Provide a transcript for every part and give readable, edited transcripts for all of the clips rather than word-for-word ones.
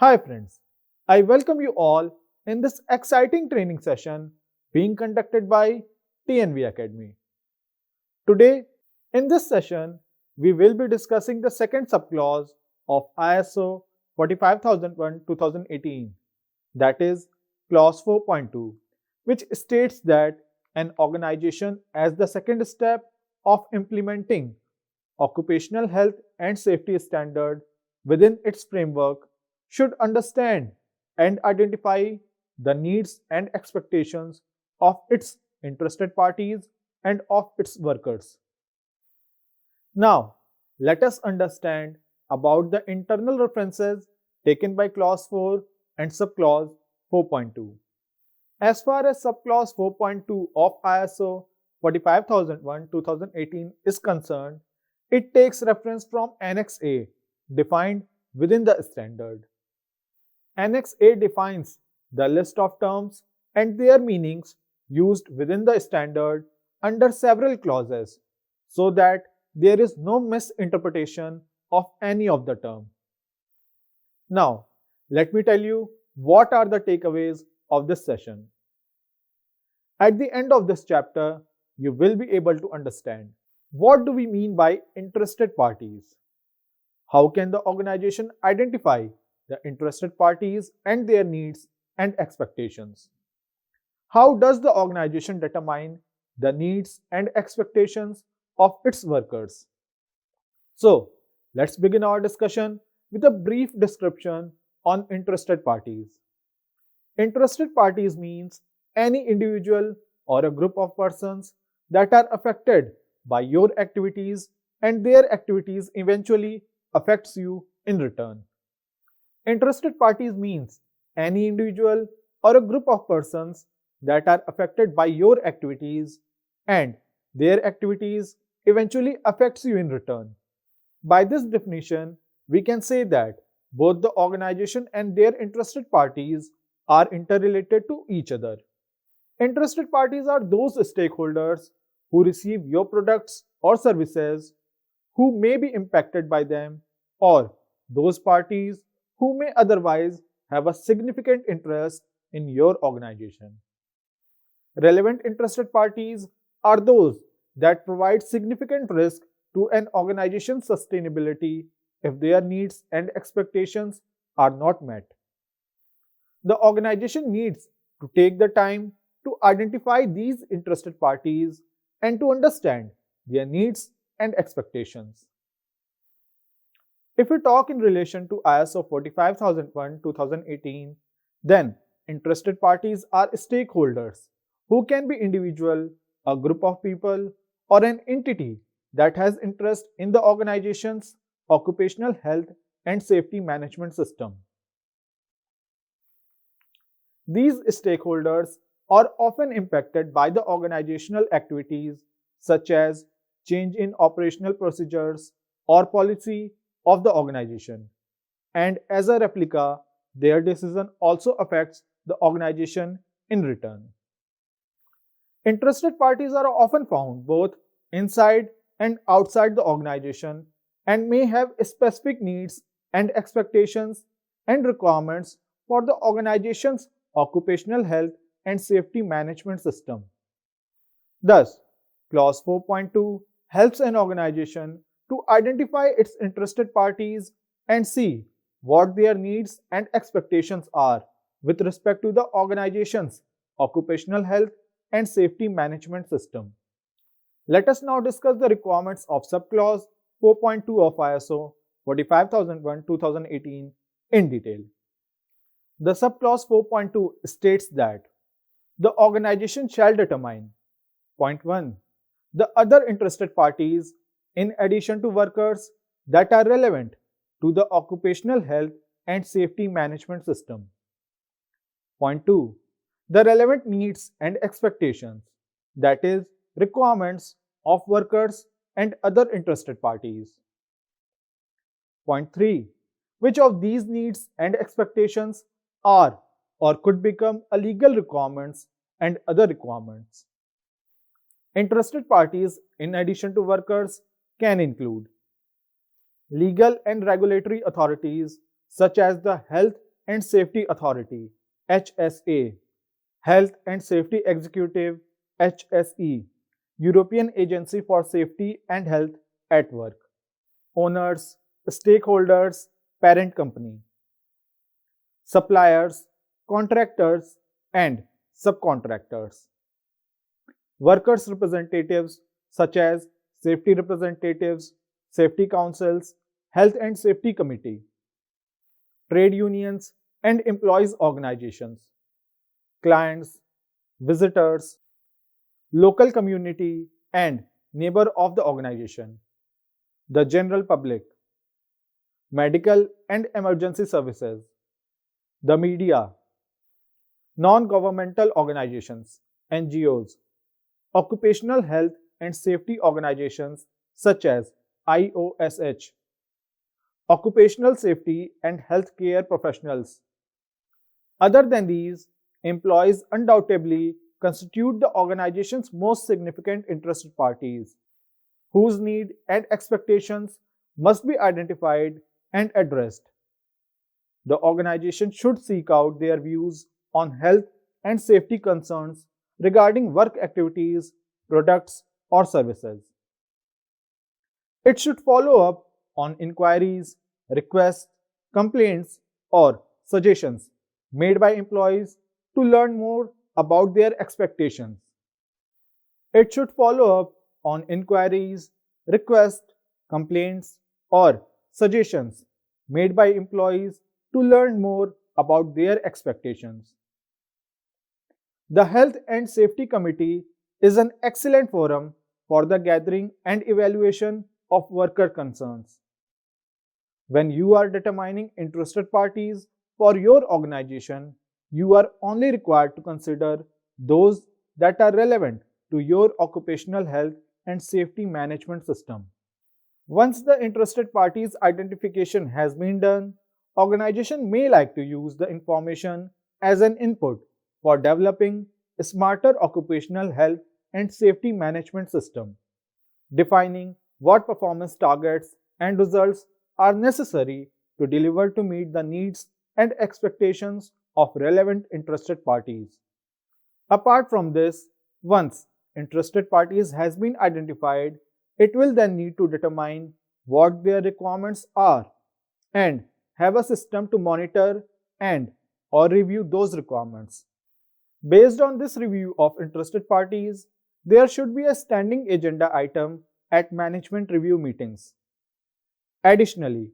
Hi friends, I welcome you all in this exciting training session being conducted by TNV Academy. Today, in this session, we will be discussing the second subclause of ISO 45001-2018, that is clause 4.2, which states that an organization as the second step of implementing occupational health and safety standard within its framework should understand and identify the needs and expectations of its interested parties and of its workers. Now, let us understand about the internal references taken by clause 4 and subclause 4.2. As far as subclause 4.2 of ISO 45001-2018 is concerned, it takes reference from Annex A, defined within the standard. Annex A defines the list of terms and their meanings used within the standard under several clauses so that there is no misinterpretation of any of the term. Now, let me tell you what are the takeaways of this session. At the end of this chapter, you will be able to understand what do we mean by interested parties? How can the organization identify the interested parties and their needs and expectations? How does the organization determine the needs and expectations of its workers? So, let's begin our discussion with a brief description on interested parties. Interested parties means any individual or a group of persons that are affected by your activities and their activities eventually affects you in return. Interested parties means any individual or a group of persons that are affected by your activities and their activities eventually affects you in return. By this definition, we can say that both the organization and their interested parties are interrelated to each other. Interested parties are those stakeholders who receive your products or services, who may be impacted by them, or those parties who may otherwise have a significant interest in your organization. Relevant interested parties are those that provide significant risk to an organization's sustainability if their needs and expectations are not met. The organization needs to take the time to identify these interested parties and to understand their needs and expectations. If we talk in relation to ISO 45001-2018, then interested parties are stakeholders who can be individual, a group of people, or an entity that has interest in the organization's occupational health and safety management system. These stakeholders are often impacted by the organizational activities such as change in operational procedures or policy of the organization. And as a replica, their decision also affects the organization in return. Interested parties are often found both inside and outside the organization and may have specific needs and expectations and requirements for the organization's occupational health and safety management system. Thus, Clause 4.2 helps an organization to identify its interested parties and see what their needs and expectations are with respect to the organization's occupational health and safety management system. Let us now discuss the requirements of subclause 4.2 of ISO 45001-2018 in detail. The subclause 4.2 states that the organization shall determine point 1. The other interested parties in addition to workers that are relevant to the occupational health and safety management system. Point 2. The relevant needs and expectations, that is, requirements of workers and other interested parties. Point 3. Which of these needs and expectations are or could become a legal requirements and other requirements. Interested parties in addition to workers can include legal and regulatory authorities such as the Health and Safety Authority (HSA), Health and Safety Executive (HSE), European Agency for Safety and Health at Work, owners, stakeholders, parent company, suppliers, contractors, and subcontractors, workers' representatives such as safety representatives, safety councils, health and safety committee, trade unions, and employees' organizations, clients, visitors, local community, and neighbor of the organization, the general public, medical and emergency services, the media, non-governmental organizations, NGOs, occupational health and safety organizations such as IOSH, occupational safety and healthcare professionals. Other than these, employees undoubtedly constitute the organization's most significant interested parties, whose needs and expectations must be identified and addressed. The organization should seek out their views on health and safety concerns regarding work activities, products, or services. It should follow up on inquiries, requests, complaints, or suggestions made by employees to learn more about their expectations. It should follow up on inquiries, requests, complaints, or suggestions made by employees to learn more about their expectations. The Health and Safety Committee is an excellent forum for the gathering and evaluation of worker concerns. When you are determining interested parties for your organization, you are only required to consider those that are relevant to your occupational health and safety management system. Once the interested parties identification has been done, organization may like to use the information as an input for developing a smarter occupational health and safety management system, defining what performance targets and results are necessary to deliver to meet the needs and expectations of relevant interested parties. Apart from this, once interested parties has been identified, it will then need to determine what their requirements are and have a system to monitor and or review those requirements. Based on this review of interested parties, there should be a standing agenda item at management review meetings. Additionally,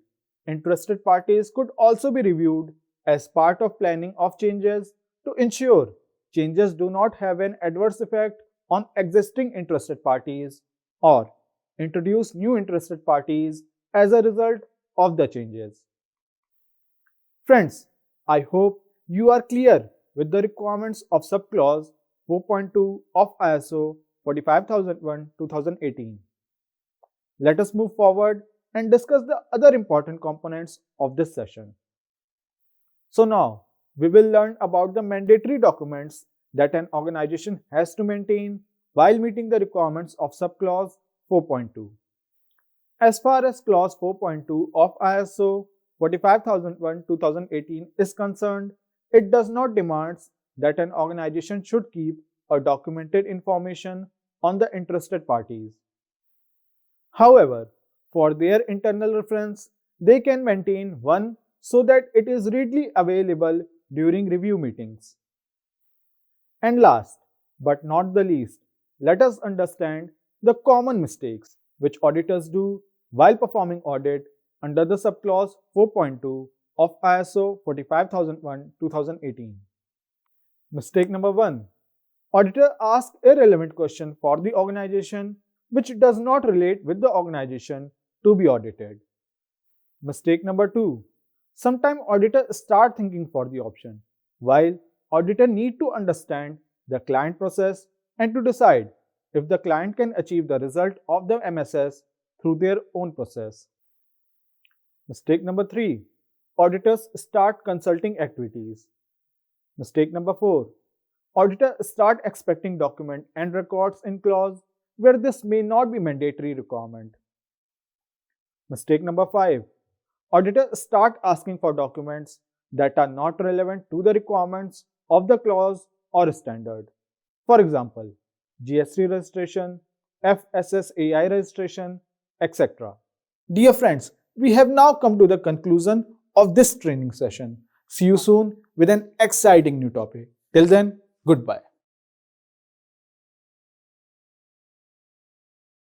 interested parties could also be reviewed as part of planning of changes to ensure changes do not have an adverse effect on existing interested parties or introduce new interested parties as a result of the changes. Friends, I hope you are clear with the requirements of subclause 4.2 of ISO 45001-2018. Let us move forward and discuss the other important components of this session. So now, we will learn about the mandatory documents that an organization has to maintain while meeting the requirements of subclause 4.2. As far as clause 4.2 of ISO 45001-2018 is concerned, it does not demand that an organization should keep a documented information on the interested parties. However, for their internal reference, they can maintain one so that it is readily available during review meetings. And last but not the least, let us understand the common mistakes which auditors do while performing audit under the subclause 4.2 of ISO 45001-2018. Mistake number 1. Auditor asks a relevant question for the organization which does not relate with the organization to be audited. Mistake number 2. Sometimes auditors start thinking for the option, while auditor need to understand the client process and to decide if the client can achieve the result of the MSS through their own process. Mistake number 3. Auditors start consulting activities. Mistake number 4. Auditors start expecting document and records in clause where this may not be mandatory requirement. Mistake number 5. Auditors start asking for documents that are not relevant to the requirements of the clause or standard. For example, GST registration, FSSAI registration, etc. Dear friends, we have now come to the conclusion of this training session. See you soon with an exciting new topic. Till then, goodbye.